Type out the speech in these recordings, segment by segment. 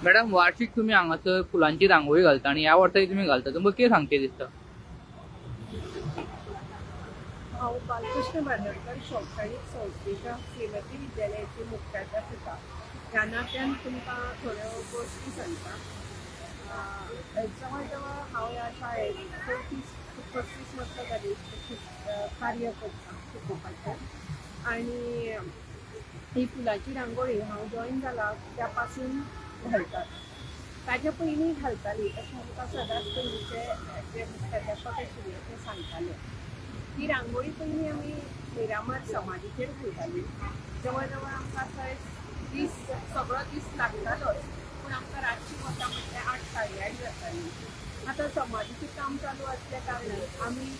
Madam वार्षिक तुम्ही हांगासर फुलांची रांगोळी घालता आणि ह्या वर्साही तुम्ही घालता तुमकां कितें सांगचे दिसता? हांव बालकृष्ण बांदोडकर शैक्षणीक संस्थेच्या श्रीमती विद्यालयाची मुख्याध्याप आसा. ह्या नात्यान तुमकां थोड्यो गोश्टी सांगता. जवळ जवळ हांव ह्या शाळेंत 34 वर्सां जालीं कार्य करता शिकोवपाचें. आनी ही फुलाची रांगोळी हांव जॉयन जाला त्या पासून घालतात. ताच्या पयलीं घालतालीं अशें आमकां सदांच पयलींचे जे मुख्याध्यापक आशिल्ले ते सांगताले. ही रांगोळी पयलीं आमी मिरामार समाधीचेर घालतालीं. जवळ जवळ आमकां थंय सगळो दीस लागतालोच, पूण आमकां रातची वता म्हटल्यार 8 साडे 8 जातालीं. आतां समाधीचें काम चालू आसल्या कारणान आमी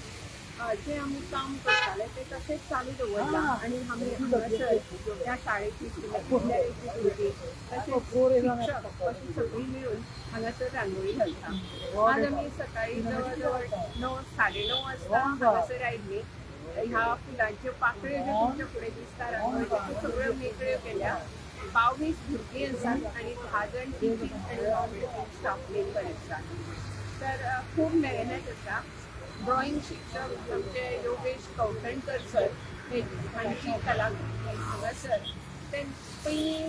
जे आमी काम करताले ते तशेंच चालू दवरलां. आनी आमी हांगासर ह्या शाळेची विद्यालयाची भुरगीं तशेंच शिक्षक अशीं सगळीं मेळून हांगासर रांगोळी घालता. आज आमी सकाळीं जवळ जवळ 9 साडे 9 वाजता हांगासर आयिल्लीं. ह्या फुलांच्यो पाकळ्यो ज्यो तुमच्या फुडें दिसता रांगोळ्यो त्यो सगळ्यो मेकळ्यो केल्या. 22 भुरगीं आसात आनी 10 जाण टिचींग आनी नॉन टिचींग स्टाफ मेंबर आसा. तर खूब मेहनत आसा. ड्रॉइंग शिक्षक आमचे योगेश कौठणकर सर हांची कलाकृती हांगासर ते पयलीं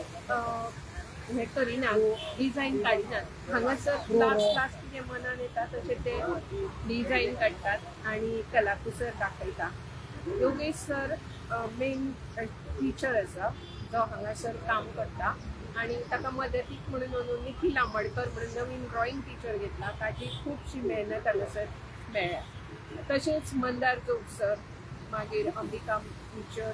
हें करिनात, डिजायन काडिनात. हांगासर लास्ट कितें मनान येता तशें ते डिजायन काडटात आनी कलाकुसर दाखयता. योगेश सर मेन टिचर आसा जो हांगासर काम करता. आनी ताका मदतीक म्हणून अंदू निखील आंबडकर म्हणून नवीन ड्रॉइंग टिचर घेतला. ताची खुबशी मेहनत हांगासर मेळ्ळ्या. तशेंच मंदार जोग सर, मागीर अंबिका टिचर,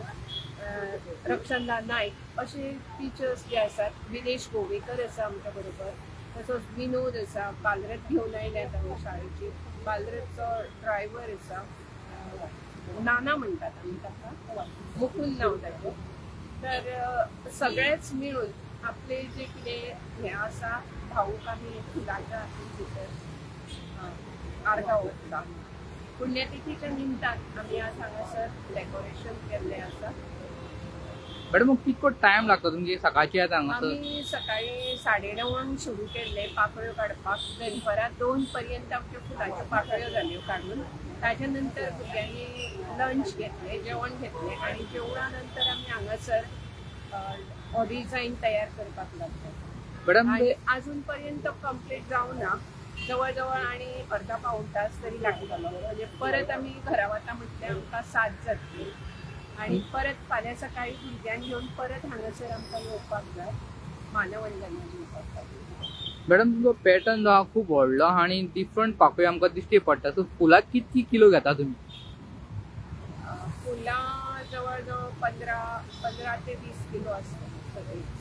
रक्षंदा नायक अशे टिचर्स जे आसात. विनेश गोवेकर आसा आमच्या बरोबर. तसोच विनोद आसा. बालरथ घेवन आयल्यात हांगा शाळेची. बालरथचो ड्रायव्हर आसा, नाना म्हणटात आमी ताका, मुकुल नांव ताचें. तर सगळेच मिळून आपले जे कितें हें आसा भावूक आमी फुलाच्या भितर आर्गां ओंपता. पुण्यतिथीच्या निमतान आमी आज हांगासर डेकोरेशन केल्लें आसा. मॅडम कितको टायम लागता तुमची सकाळची येता हांगासर? आमी सकाळीं 9:30 सुरू केल्ले पाकळ्यो काडपाक. दनपारां 2 पर्यंत आमच्यो फुलाच्यो पाकळ्यो जाल्यो काडून. ताच्या नंतर भुरग्यांनी लंच घेतलें, जेवण घेतलें आनी जेवणा नंतर आमी हांगासर डिजायन तयार करपाक लागले. मॅडम आनी अजून पर्यंत कंप्लीट जावना. जवळ जवळ आनी अर्धा पाऊण तास तरी लागतलो. म्हणजे परत आमी घरा वता म्हटल्यार आमकां 7 जातली. आनी परत फाल्यां सकाळीं भुरग्यांक घेवन परत हांगासर आमकां येवपाक जाय मानवंदना दिवपाक. मॅडम तुमचो पॅटर्न जो आहा खूब व्हडलो आनी डिफरंट पाकळ्यो आमकां दिश्टी पडटा. सो फुलां कितकी किलो घेता तुमी? फुलां जवळ जवळ 15 ते 20 किलो आसतात सगळींच.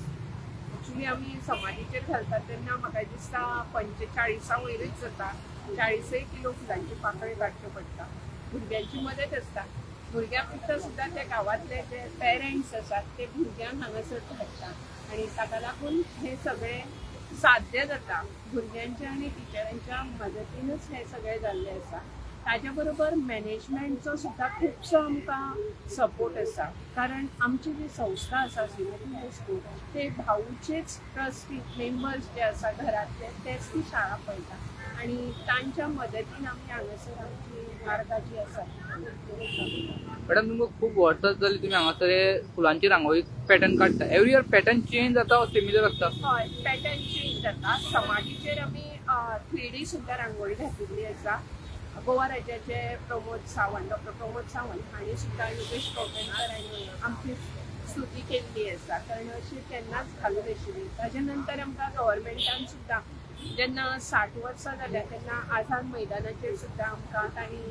एक्चुली आमी समाधीचेर घालतात तेन्ना म्हाका दिसता 45 वयरूच जाता. 40 किलो फुलांची पाकळी काडच्यो पडटा. भुरग्यांची मदत आसता. भुरग्यां पुरता सुद्दां ते गांवांतले जे पेरंट्स आसात ते भुरग्यांक हांगासर धाडटात आनी ताका लागून हे सगळें साध्य जाता. भुरग्यांच्या आनी टिचरांच्या मदतीनूच हे सगळें जाल्लें आसा. ताच्या बरोबर मॅनेजमेंटचो सुद्दां खुबसो आमकां सपोर्ट आसा. कारण आमची जी संस्था आसा श्रीमती हायस्कूल ते भाऊचेच ट्रस्टी मेंबर्स जे आसा घरांतले तेच ती शाळा पळयता आनी तांच्या मदतीन आमी हांगासर आमची मार्गां जी आसा. मॅडम तुमकां खूब वर्सां जालीं तुमी हांगासर हे फुलांची रांगोळी पॅटर्न काडटा. एवरी इयर पॅटर्न चेंज जाता सिमिलर आसता? हय, पॅटर्न चेंज जाता. समाधीचेर आमी 3D सुद्दां रांगोळी घातिल्ली आसा. गोवा राज्याचे डॉक्टर प्रमोद सावंत हांणी सुद्दां योगेश कौठणकर आनी आमची स्तुती केल्ली आसा. कारण अशी केन्नाच घालूं नाशिल्ली. ताच्या नंतर आमकां गव्हर्मेंटान सुद्दां जेन्ना 60 वर्सां जाल्या तेन्ना आझाद मैदानाचेर सुद्दां आमकां तांणी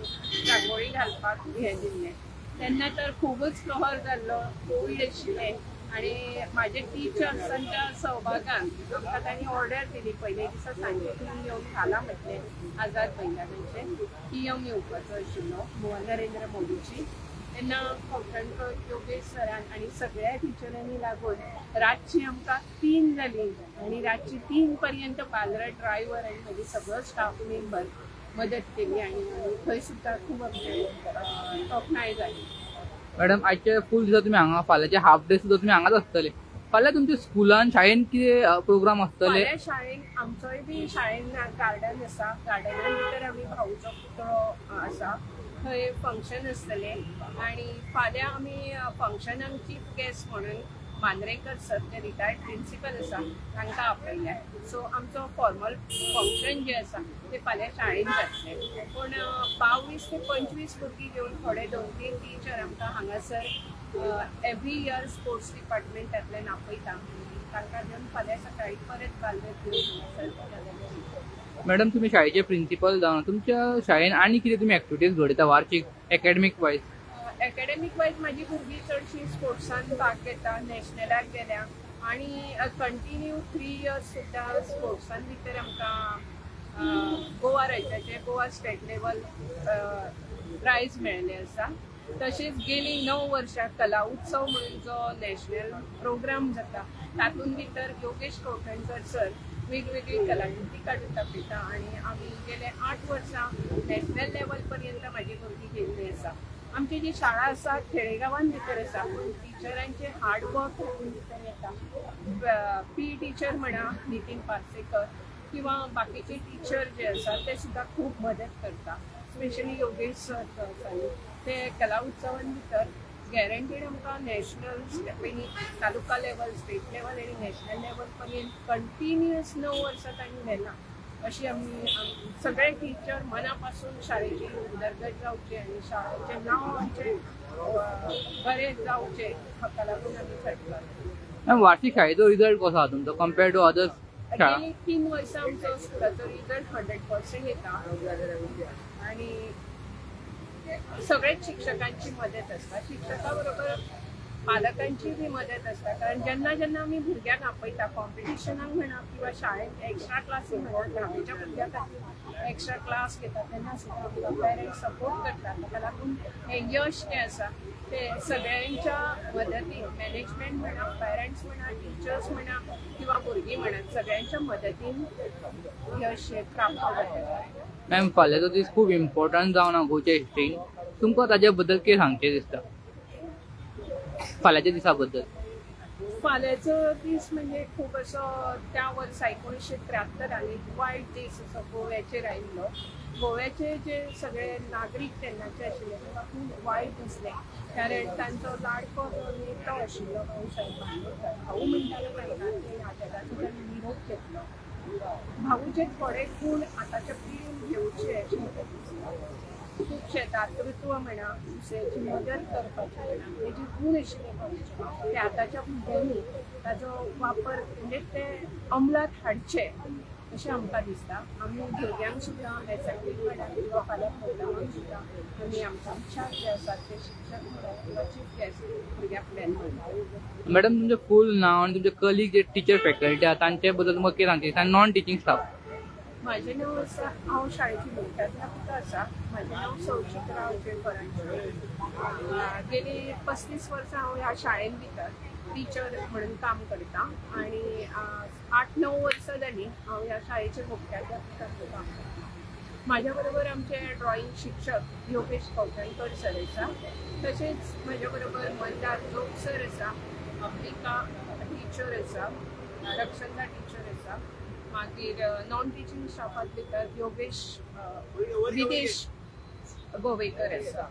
रांगोळी घालपाक हें दिल्लें. तेन्ना तर खुबूच कहर जाल्लो, कोवीड आशिल्लें आनी म्हाजे टिचर्सांच्या सहभागान आमकां तांणी ऑर्डर दिली पयले दिसा सांजे तुमी येवन घाला म्हटलें आझाद मैदानाचें. पीएम येवपाचो आशिल्लो नरेंद्र मोदीची. तेन्ना कौठणकर योगेश सरान आनी सगळ्या टिचरांनी लागून रातची आमकां 3 जाली आनी रातची 3 पर्यंत बालरथ ड्रायव्हर आनी म्हाजे सगळो स्टाफ मेंबर मदत केली आनी थंय सुद्दां खूब आमचे तोखणाय जाली. मॅडम आजचे फूल दिसा तुमी हांगा, फाल्यांचे हाफ डे सुद्दां तुमी हांगाच आसतले? फाल्यां तुमच्या स्कुलान शाळेन कितें प्रोग्राम आसतले? फाल्यां शाळेन आमचोय बी शाळेन गार्डन आसा. गार्डनान भितर आमी भाऊचो पुतळो आसा थंय फंक्शन आसतलें. आनी फाल्यां आमी फंक्शनाक चीफ गेस्ट म्हणून मांद्रेकर सर जे रिटायर्ड प्रिंसिपल आसा तांकां आपयल्या. सो आमचो फॉर्मल फंक्शन जे आसा ते फाल्यां शाळेन जातलें. पूण 22 ते 25 भुरगीं घेवन थोडे 2-3 टिचर आमकां हांगासर एवरी इयर स्पोर्ट्स डिपार्टमेंटांतल्यान आपयता. तांकां घेवन फाल्यां सकाळीं परत बालदेव घेवन मॅडम तुम्ही शाळेचे प्रिन्सिपल जावन तुमच्या शाळेन आनी कितें तुमी एक्टिविटीज घडयता वार्षिक एकेडमीक वायज? एकेडमीक वायज म्हाजी भुरगीं चडशीं स्पोर्ट्सान भाग घेता. नॅशनलाक गेल्या आनी कंटिन्यू 3 इयर्स सुद्दां स्पोर्ट्सान भितर आमकां गोवा राज्याचे गोवा स्टेट लेवल प्रायज मेळ्ळें आसा. तशेंच गेलीं 9 वर्सां कला उत्सव म्हणून जो नॅशनल प्रोग्राम जाता तातूंत भितर योगेश कौठणकर सर वेगवेगळी कलाकृती काडून दाखयता. आनी आमी गेले 8 वर्सां नॅशनल लेवल पर्यंत म्हाजी भुरगीं गेल्लीं आसा. आमची जी शाळा आसा खेडेगांवान भितर आसा पूण टिचरांचे हार्डवर्क हातूंत भितर येता. पी टिचर म्हणा नितीन पार्सेकर किंवा बाकीचे टिचर जे आसा ते सुद्दां खूब मदत करता. स्पेशली योगेश सर जो आसा ते कला उत्सवान भितर गॅरंटीड आमकां नॅशनल पयलीं तालुका लेवल स्टेट लेवल आनी नॅशनल लेवल पर्यंत कंटिन्युअस 9 वर्सां तांणी व्हेला. अशी आमी सगळे टिचर मना पासून शाळेची उदरगत जावची आनी शाळेचें नांव आमचें बरें जावचें हाका लागून आमी करतात. वार्षिक शाळेचो रिजल्ट कसो आसा तुमचो कम्पेर्ड टू अदर्स शाळा? गेली 3 वर्सां आमचो स्कुलाचो रिजल्ट 100% येता. आनी सगळेच शिक्षकांची मदत आसता. शिक्षकां बरोबर पालकांची बी मदत आसता. कारण जेन्ना जेन्ना आमी भुरग्यांक आपयता कॉम्पिटिशनाक म्हणा किंवा शाळेंत एक्स्ट्रा क्लासी म्हणा धावेच्या भुरग्यां खातीर एक्स्ट्रा क्लास घेता तेन्ना सुद्दां आमकां पेरंट्स सपोर्ट करता. ताका लागून हें यश जें आसा ते सगळ्यांच्या मदतीन मॅनेजमेंट म्हणा पेरंट्स म्हणा टिचर्स म्हणा किंवा भुरगीं म्हणा सगळ्यांच्या मदतीन यश हें प्राप्त जाता. मॅम फाल्यांचो दीस खूब इम्पॉर्टंट जावन गोंयच्या हिस्ट्रीन तुमकां ताजे बद्दल कितें सांगचें दिसता फाल्यांच्या दिसा बद्दल? फाल्यांचो दीस म्हणजे खूब असो त्या वर्सा 1973 एक वायट दीस असो गोव्याचेर आयिल्लो. गोव्याचे जे सगळे नागरीक तेन्नाचे आशिल्ले तांकां खूब वायट दिसलें. कारण तांचो लाडको जो नेतो आशिल्लो भाऊसाहेब बांदोडकर भाऊ म्हणटालो तांकां ते आझादाचो ताणें निरोप घेतलो. भाऊचे थोडे गुण आतांच्या पिळगेन घेवचे अशें म्हाका दिसता. खुबशे दातृत्व म्हणा दुसऱ्याची मदत करपाची म्हणा हे जे गुण आशिल्ले भाऊचे ते आतांच्या भुरग्यांनी ताजो वापर म्हणजे ते अंमलात हाडचे अशें आमकां दिसता. आमी भुरग्यांक सुद्दां एसेंब्लीक किंवा फाल्यां प्रोग्रामाक सुद्दां आमी आमच्या विचार जे आसात ते शिक्षक म्हणून किंवा चीफ गेस्ट भुरग्यां फुड्यान मांडटा. मॅडम तुमचें फूल नांव आनी तुमचे कलीग जे टीचर फॅकल्टी आसा तांचे बद्दल तुमकां कितें सांगचें आनी नॉन टिचींग स्टाफ? म्हाजें नांव आसा हांव शाळेची मुख्याध्यापिका आसा. म्हाजें नांव सौचित्रा अजय परांजपे. गेली 35 वर्सां हांव ह्या शाळेन भितर टिचर म्हणून काम करता. आनी 8-9 वर्सां जालीं हांव ह्या शाळेचे मुख्याध्यापिकाचें काम करता. म्हाज्या बरोबर आमचे ड्रॉइंग शिक्षक योगेश कौठणकर सर आसा. तशेंच म्हाज्या बरोबर मंदार जोग सर आसा. अप्रिका टिचर आसा. रक्षंदा टिचर आसा. मागीर नॉन टिचींग स्टाफांत भितर योगेश विदेश गोवेकर आसा.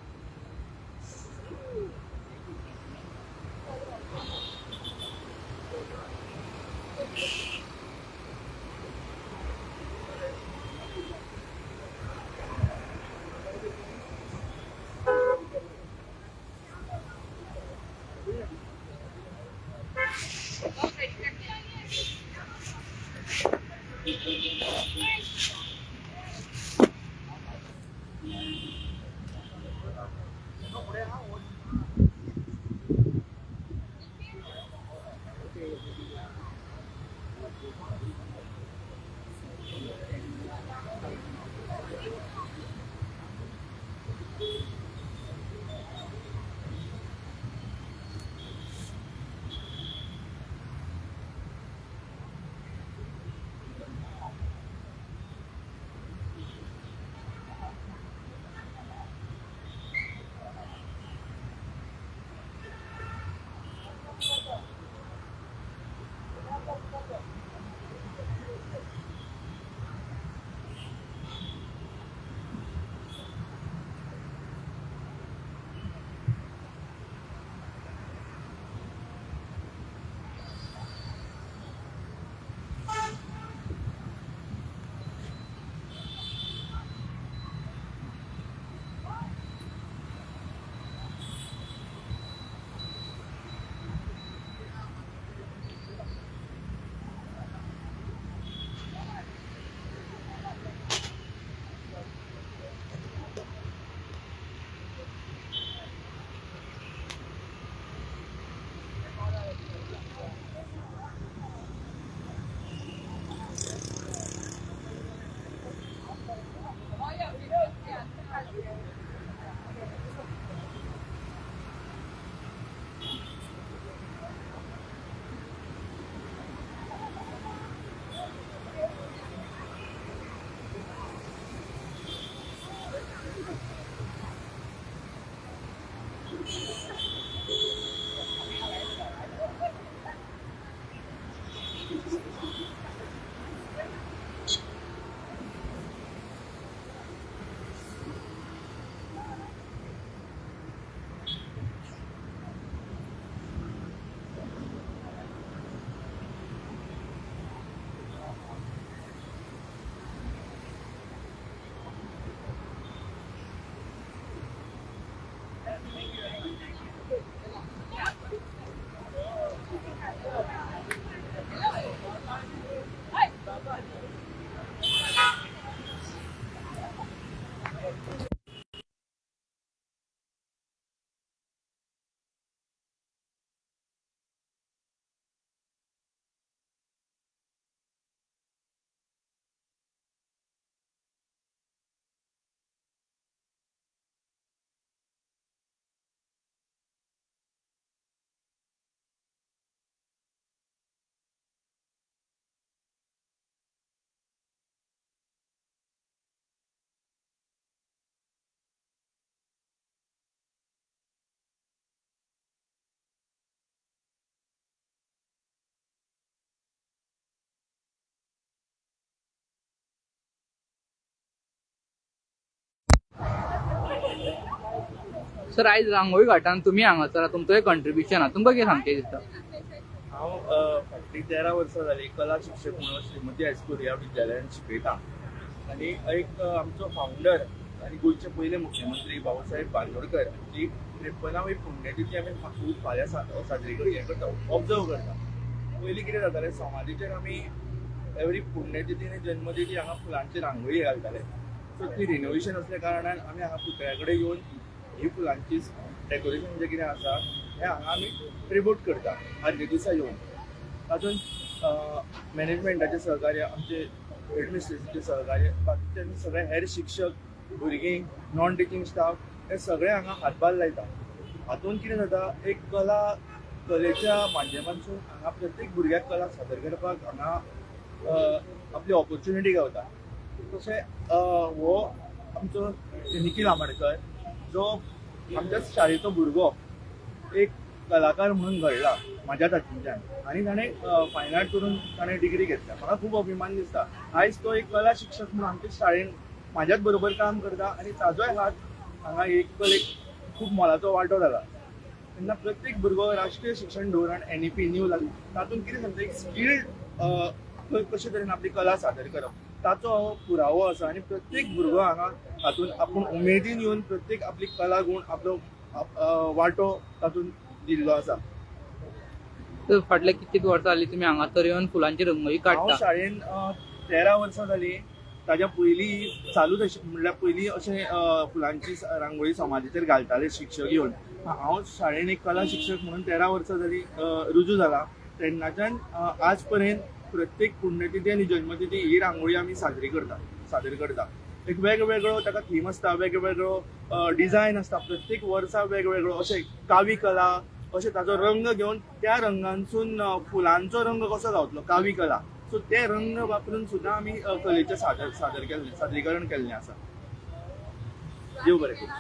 सर आयज रांगोळी घाटान तुम्ही हांगासर तुमचो एक कंट्रिब्युशन आहा, तुमकां कितें सांगचे दिसता? हांव फाटलीं 13 वर्सां जालीं कला शिक्षक म्हणून श्रीमती हायस्कूल ह्या विद्यालयान शिकयता आनी एक आमचो फावंडर आनी गोंयचे पयले मुख्यमंत्री बाबासाहेब बांदोडकर हांची 53वी पुण्यतिथी आमी फाल्यां साजरी करता ऑब्जर्व करता. पयलीं कितें जातालें समाधीचेर आमी एवरी पुण्यतिथी आनी जन्मतिथी हांगा फुलांची रांगोळी घालताले. सो ती रिनोवेशन असल्या कारणान आमी हांगा पुतळ्या कडेन येवन ही फुलांची डेकोरेशन जें कितें आसा हें हांगा आमी ट्रिब्यूट करता आदले दिसा येवन. तातूंत मॅनेजमेंटाचें सहकार्य, आमचे एडमिनिस्ट्रेशनचें सहकार्य, बाकीचे आमी सगळे हेर शिक्षक, भुरगीं, नॉन टिचींग स्टाफ हे सगळे हांगा हातभार लायता. हातूंत कितें जाता, एक कलेच्या माध्यमांतसून हांगा प्रत्येक भुरग्याक कला सादर करपाक हांगा आपली ऑपॉर्च्युनिटी गावता. तशें हो आमचो निखील आंबेडकर जो आमच्या शाळेचो भुरगो एक कलाकार म्हणून घडला म्हाज्या हातूंतल्यान आनी ताणें फायन आर्ट करून ताणें डिग्री घेतल्या. म्हाका खूब अभिमान दिसता. आयज तो एक कला शिक्षक म्हणून आमच्या शाळेन म्हाज्याच बरोबर काम करता आनी ताजोय हात हांगा एक कलेक खूब मोलाचो वांटो जाला. तेन्ना प्रत्येक भुरगो राष्ट्रीय शिक्षण धोरण NEP न्यू लागला तातूंत कितें सांगता, एक स्किल्ड कशे तरेन आपली कला सादर करप ताचो हो पुरावो आसा आनी प्रत्येक भुरगो हांगा हातूंत आपूण उमेदीन येवन प्रत्येक आपली कला गुण आपलो वांटो तातूंत दिल्लो आसा. तर फाटल्या कितलीं वर्सां जालीं तुमी हांगासर येवन फुलांची रंगोळी हांव काडटा? शाळेन 13 वर्सां जालीं. ताज्या पयलीं चालूच अशें म्हणल्यार पयलीं अशें फुलांची रांगोळी समाधीचेर घालताले शिक्षक येवन. हांव शाळेन एक कला शिक्षक म्हणून 13 वर्सां जालीं रुजू जाला. तेन्नाच्यान आज पर्यंत प्रत्येक पुण्यतिथी आनी जन्मतिथी ही रांगोळी आमी सादर करता. एक वेगवेगळो ताका थीम आसता, वेगवेगळो डिझायन आसता, प्रत्येक वर्सा वेगवेगळो अशें कावी कला अशें ताचो रंग घेवन त्या रंगांसून फुलांचो रंग कसो गावतलो कावी कला. सो ते रंग वापरून सुद्दां आमी कलेचें सादरीकरण केल्लें आसा. देव बरें करूं.